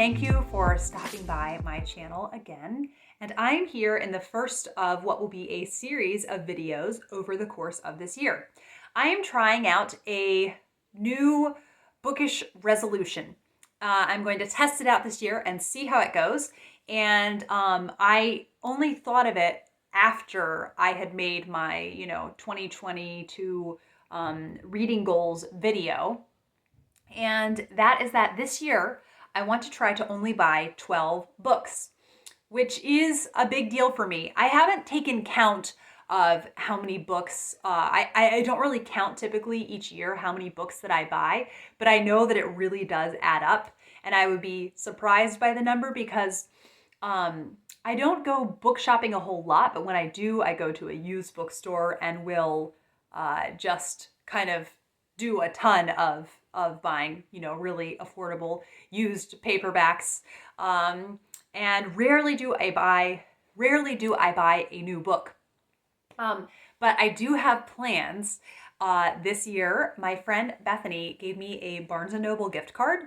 Thank you for stopping by my channel again. And I'm here in the first of what will be a series of videos over the course of this year. I am trying out a new bookish resolution. I'm going to test it out this year and see how it goes. And I only thought of it after I had made my, 2022 reading goals video. And that is that this year, I want to try to only buy 12 books, which is a big deal for me. I haven't taken count of how many books, I don't really count typically each year how many books that I buy, but I know that it really does add up. And I would be surprised by the number because I don't go book shopping a whole lot, but when I do, I go to a used bookstore and will just kind of do a ton of buying, really affordable used paperbacks. And rarely do I buy a new book. But I do have plans. This year, my friend Bethany gave me a Barnes & Noble gift card,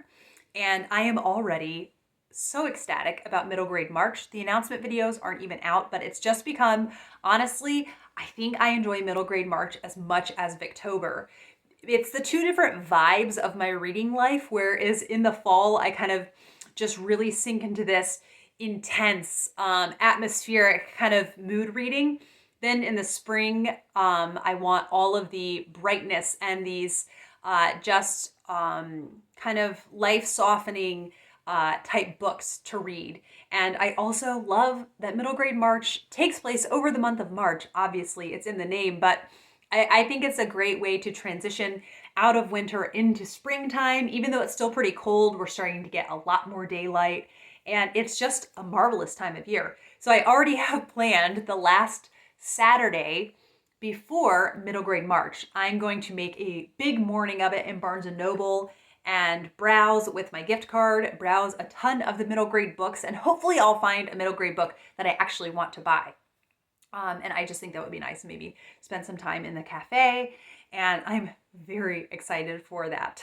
and I am already so ecstatic about Middle Grade March. The announcement videos aren't even out, but it's just become, honestly, I think I enjoy Middle Grade March as much as Victober. It's the two different vibes of my reading life, whereas in the fall, I kind of just really sink into this intense, atmospheric kind of mood reading. Then in the spring, I want all of the brightness and these just kind of life-softening type books to read. And I also love that Middle Grade March takes place over the month of March. Obviously, it's in the name, but I think it's a great way to transition out of winter into springtime. Even though it's still pretty cold, we're starting to get a lot more daylight, and it's just a marvelous time of year. So I already have planned the last Saturday before Middle Grade March. I'm going to make a big morning of it in Barnes & Noble and browse with my gift card, browse a ton of the middle grade books, and hopefully I'll find a middle grade book that I actually want to buy. And I just think that would be nice. Maybe spend some time in the cafe, and I'm very excited for that.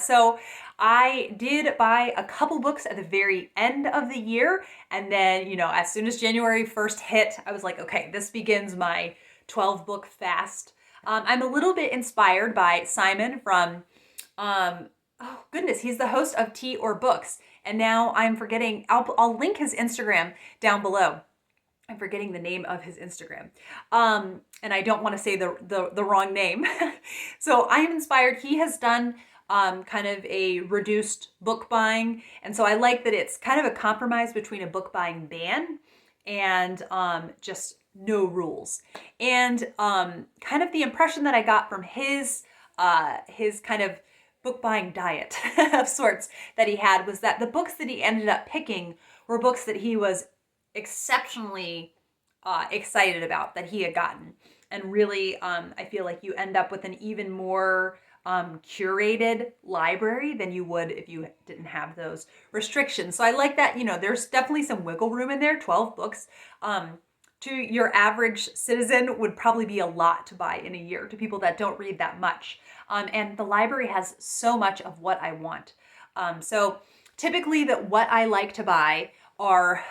So I did buy a couple books at the very end of the year, and then, as soon as January 1st hit, I was like, okay, this begins my 12 book fast. I'm a little bit inspired by Simon from, oh goodness, he's the host of Tea or Books, and now I'm forgetting, I'll link his Instagram down below. I'm forgetting the name of his Instagram. And I don't want to say the wrong name. So I am inspired. He has done kind of a reduced book buying. And so I like that it's kind of a compromise between a book buying ban and just no rules. And kind of the impression that I got from his kind of book buying diet of sorts that he had was that the books that he ended up picking were books that he was exceptionally excited about, that he had gotten. And really, I feel like you end up with an even more curated library than you would if you didn't have those restrictions. So I like that, there's definitely some wiggle room in there. 12 books to your average citizen would probably be a lot to buy in a year to people that don't read that much. And the library has so much of what I want. So typically what I like to buy are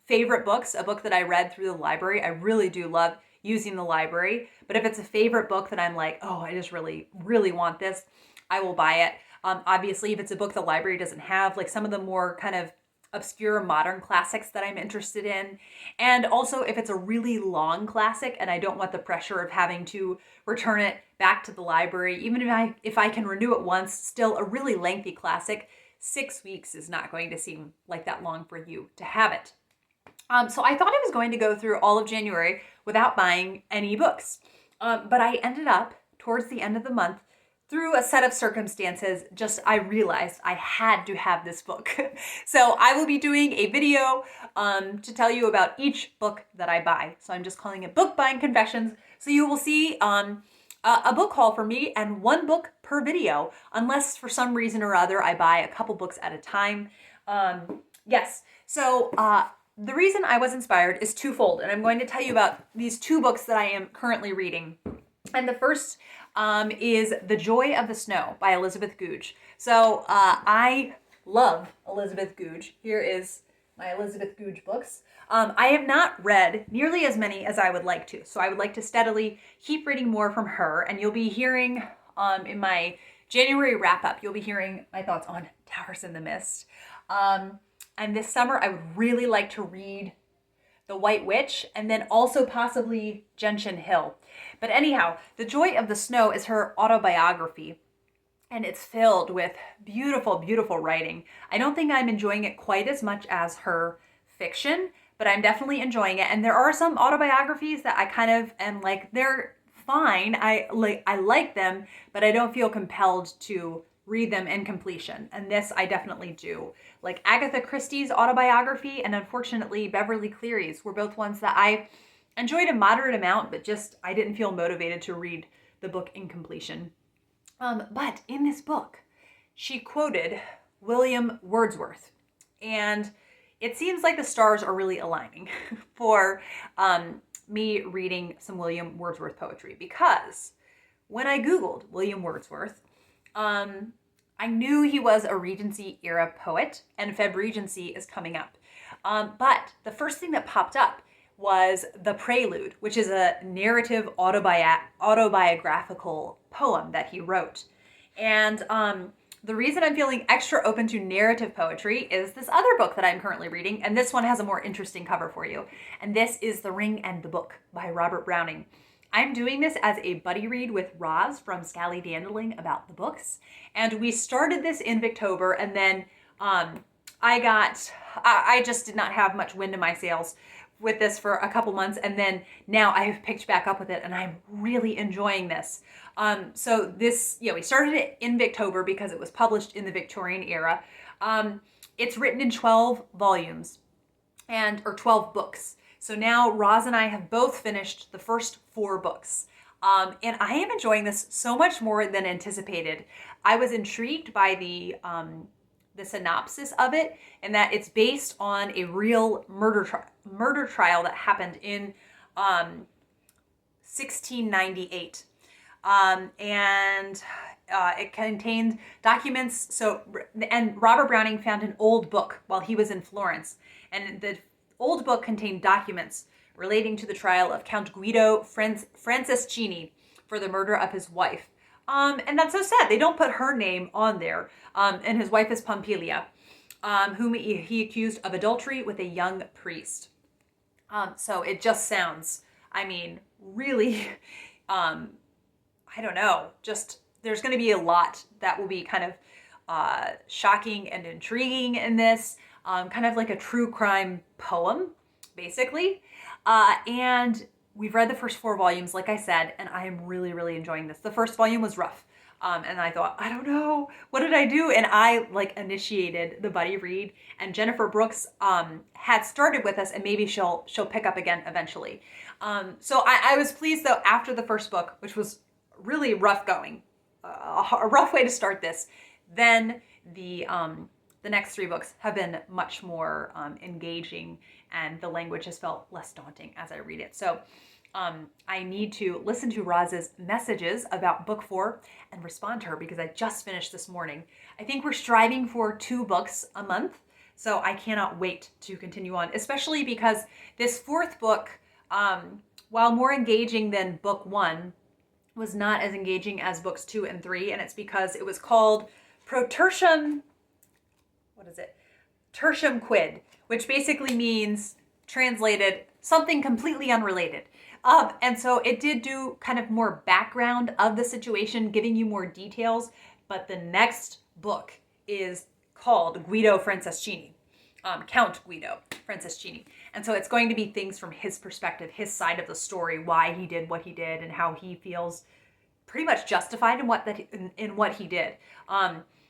favorite books, a book that I read through the library. I really do love using the library, but if it's a favorite book that I'm like, oh, I just really, really want this, I will buy it. Obviously, if it's a book the library doesn't have, like some of the more kind of obscure modern classics that I'm interested in. And also if it's a really long classic and I don't want the pressure of having to return it back to the library, even if I can renew it once, still a really lengthy classic, 6 weeks is not going to seem like that long for you to have it. So I thought I was going to go through all of January without buying any books. But I ended up, towards the end of the month, through a set of circumstances, I realized I had to have this book. So I will be doing a video to tell you about each book that I buy. So I'm just calling it Book Buying Confessions. So you will see a book haul for me and one book per video, unless for some reason or other I buy a couple books at a time. Yes, so the reason I was inspired is twofold, and I'm going to tell you about these two books that I am currently reading. And the first is The Joy of the Snow by Elizabeth Goudge. So I love Elizabeth Goudge. Here is my Elizabeth Goudge books. I have not read nearly as many as I would like to, so I would like to steadily keep reading more from her, and you'll be hearing in my January wrap-up, you'll be hearing my thoughts on Towers in the Mist. And this summer, I would really like to read The White Witch, and then also possibly Gentian Hill. But anyhow, The Joy of the Snow is her autobiography, and it's filled with beautiful, beautiful writing. I don't think I'm enjoying it quite as much as her fiction, but I'm definitely enjoying it. And there are some autobiographies that I kind of am like, they're fine. I like them, but I don't feel compelled to read them in completion. And this I definitely do. Like Agatha Christie's autobiography and unfortunately Beverly Cleary's were both ones that I enjoyed a moderate amount, but just I didn't feel motivated to read the book in completion. But in this book, she quoted William Wordsworth, and it seems like the stars are really aligning for me reading some William Wordsworth poetry, because when I Googled William Wordsworth, I knew he was a Regency era poet, and Febregency is coming up. But the first thing that popped up was the Prelude, which is a narrative autobiographical poem that he wrote. And the reason I'm feeling extra open to narrative poetry is this other book that I'm currently reading, and this one has a more interesting cover for you. And this is The Ring and the Book by Robert Browning. I'm doing this as a buddy read with Roz from Scally Dandling about the books. And we started this in Victober, and then I just did not have much wind in my sails with this for a couple months, and then now I've picked back up with it, and I'm really enjoying this. So this, we started it in Victober because it was published in the Victorian era. It's written in 12 volumes, or 12 books. So now Roz and I have both finished the first 4 books. And I am enjoying this so much more than anticipated. I was intrigued by the synopsis of it, and that it's based on a real murder trial that happened in 1698. It contained documents. And Robert Browning found an old book while he was in Florence, and the old book contained documents relating to the trial of Count Guido Franceschini for the murder of his wife. And that's so sad. They don't put her name on there. And his wife is Pompilia, whom he accused of adultery with a young priest. So it just sounds, really, I don't know, just there's going to be a lot that will be kind of shocking and intriguing in this, kind of like a true crime poem, basically. And we've read the first 4 volumes, like I said, and I am really, really enjoying this. The first volume was rough. And I thought, I don't know, what did I do? And I initiated the buddy read, and Jennifer Brooks had started with us, and maybe she'll pick up again eventually. So I was pleased though, after the first book, which was really rough going, a rough way to start this, then the next 3 books have been much more engaging, and the language has felt less daunting as I read it. So I need to listen to Roz's messages about book 4 and respond to her, because I just finished this morning. I think we're striving for 2 books a month, so I cannot wait to continue on, especially because this 4th book, while more engaging than book 1, was not as engaging as books 2 and 3, and it's because it was called Tertium Quid, which basically means, translated, something completely unrelated. And so it did do kind of more background of the situation, giving you more details, but the next book is called Guido Franceschini, Count Guido Franceschini. And so it's going to be things from his perspective, his side of the story, why he did what he did, and how he feels pretty much justified in what he did.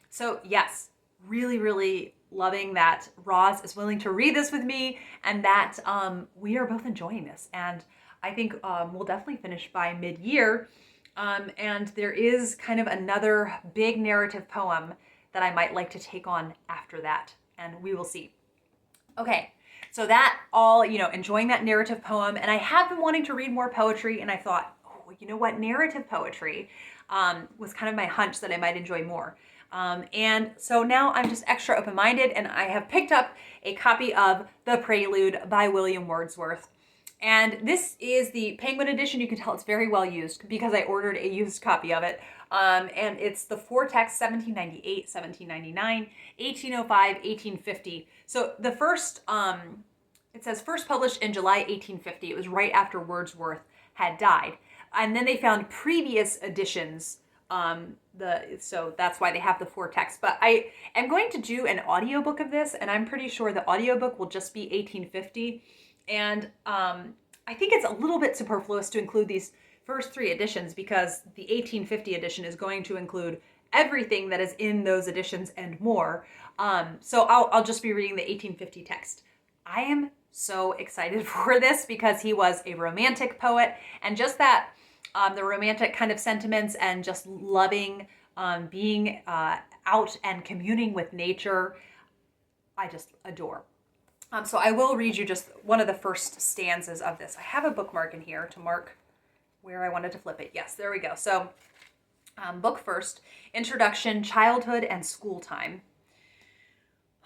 So yes, really, really loving that Roz is willing to read this with me, and that we are both enjoying this. And I think we'll definitely finish by mid-year. And there is kind of another big narrative poem that I might like to take on after that, and we will see. Okay, so that all, enjoying that narrative poem, and I have been wanting to read more poetry, and I thought, you know what, narrative poetry was kind of my hunch that I might enjoy more. And so now I'm just extra open-minded, and I have picked up a copy of The Prelude by William Wordsworth. And this is the Penguin edition. You can tell it's very well used because I ordered a used copy of it. And it's the four texts, 1798, 1799, 1805, 1850. So the first, it says first published in July 1850. It was right after Wordsworth had died. And then they found previous editions. So that's why they have the four texts. But I am going to do an audiobook of this, and I'm pretty sure the audiobook will just be 1850. And I think it's a little bit superfluous to include these first three editions because the 1850 edition is going to include everything that is in those editions and more. So I'll just be reading the 1850 text. I am so excited for this because he was a romantic poet, and just that the romantic kind of sentiments and just loving being out and communing with nature, I just adore. So I will read you just one of the first stanzas of this. I have a bookmark in here to mark where I wanted to flip it. Yes, there we go. So book first, Introduction, Childhood and School Time.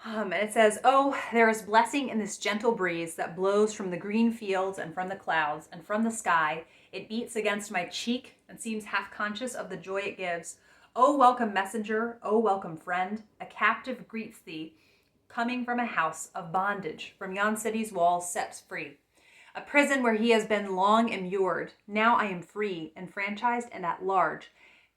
And it says, "Oh, there is blessing in this gentle breeze that blows from the green fields and from the clouds and from the sky. It beats against my cheek and seems half conscious of the joy it gives. Oh, welcome messenger, oh, welcome friend. A captive greets thee, coming from a house of bondage, from yon city's walls sets free. A prison where he has been long immured. Now I am free, enfranchised and at large.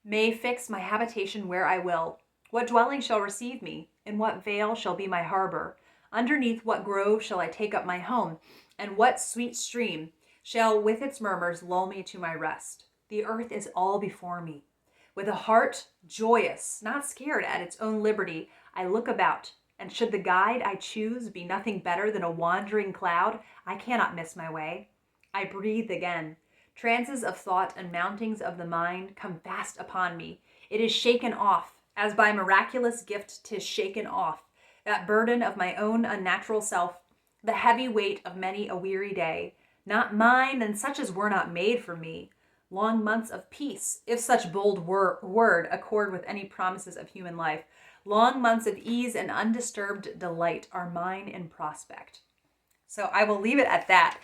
May fix my habitation where I will. What dwelling shall receive me? In what vale shall be my harbor? Underneath what grove shall I take up my home? And what sweet stream shall with its murmurs lull me to my rest? The earth is all before me. With a heart joyous, not scared at its own liberty, I look about, and should the guide I choose be nothing better than a wandering cloud, I cannot miss my way. I breathe again. Trances of thought and mountings of the mind come fast upon me. It is shaken off, as by miraculous gift 'tis shaken off, that burden of my own unnatural self, the heavy weight of many a weary day, not mine and such as were not made for me. Long months of peace, if such bold word accord with any promises of human life, long months of ease and undisturbed delight are mine in prospect." So I will leave it at that.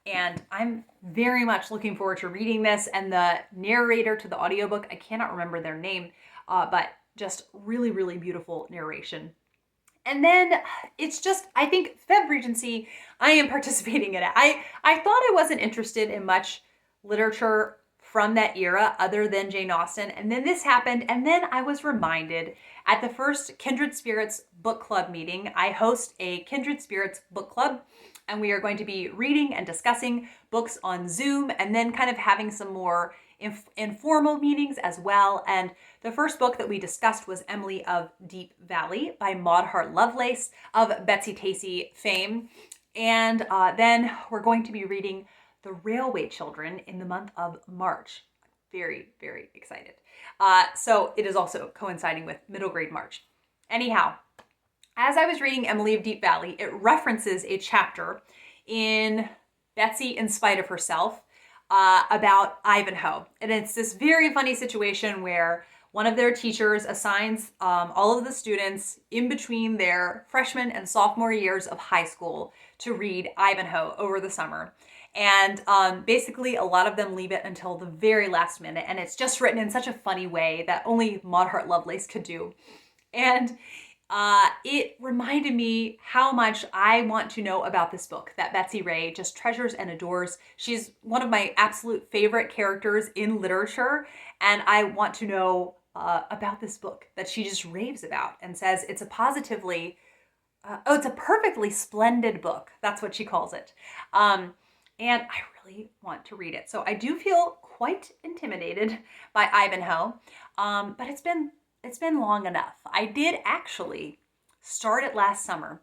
And I'm very much looking forward to reading this. And the narrator to the audiobook, I cannot remember their name, but just really, really beautiful narration. And then it's just, I think Febregency, I am participating in it. I thought I wasn't interested in much literature from that era other than Jane Austen. And then this happened. And then I was reminded at the first Kindred Spirits book club meeting, I host a Kindred Spirits book club, and we are going to be reading and discussing books on Zoom and then kind of having some more informal meetings as well. And the first book that we discussed was Emily of Deep Valley by Maud Hart Lovelace of Betsy Tacy fame. And then we're going to be reading The Railway Children in the month of March. Very, very excited. So it is also coinciding with middle grade March. Anyhow, as I was reading Emily of Deep Valley, it references a chapter in Betsy in Spite of Herself about Ivanhoe. And it's this very funny situation where one of their teachers assigns all of the students in between their freshman and sophomore years of high school to read Ivanhoe over the summer. And basically a lot of them leave it until the very last minute. And it's just written in such a funny way that only Maud Hart Lovelace could do. And it reminded me how much I want to know about this book that Betsy Ray just treasures and adores. She's one of my absolute favorite characters in literature. And I want to know about this book that she just raves about and says it's a positively, it's a perfectly splendid book. That's what she calls it. And I really want to read it. So I do feel quite intimidated by Ivanhoe, but it's been long enough. I did actually start it last summer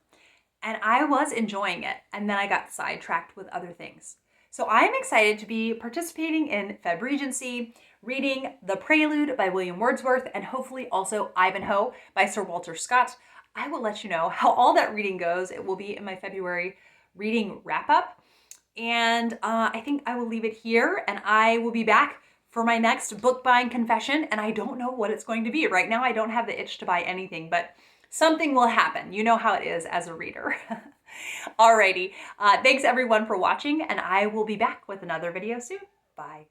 and I was enjoying it. And then I got sidetracked with other things. So I'm excited to be participating in Febregency, reading The Prelude by William Wordsworth, and hopefully also Ivanhoe by Sir Walter Scott. I will let you know how all that reading goes. It will be in my February reading wrap up. And I think I will leave it here and I will be back for my next book buying confession, and I don't know what it's going to be. Right now, I don't have the itch to buy anything, but something will happen. You know how it is as a reader. Alrighty, thanks everyone for watching, and I will be back with another video soon. Bye.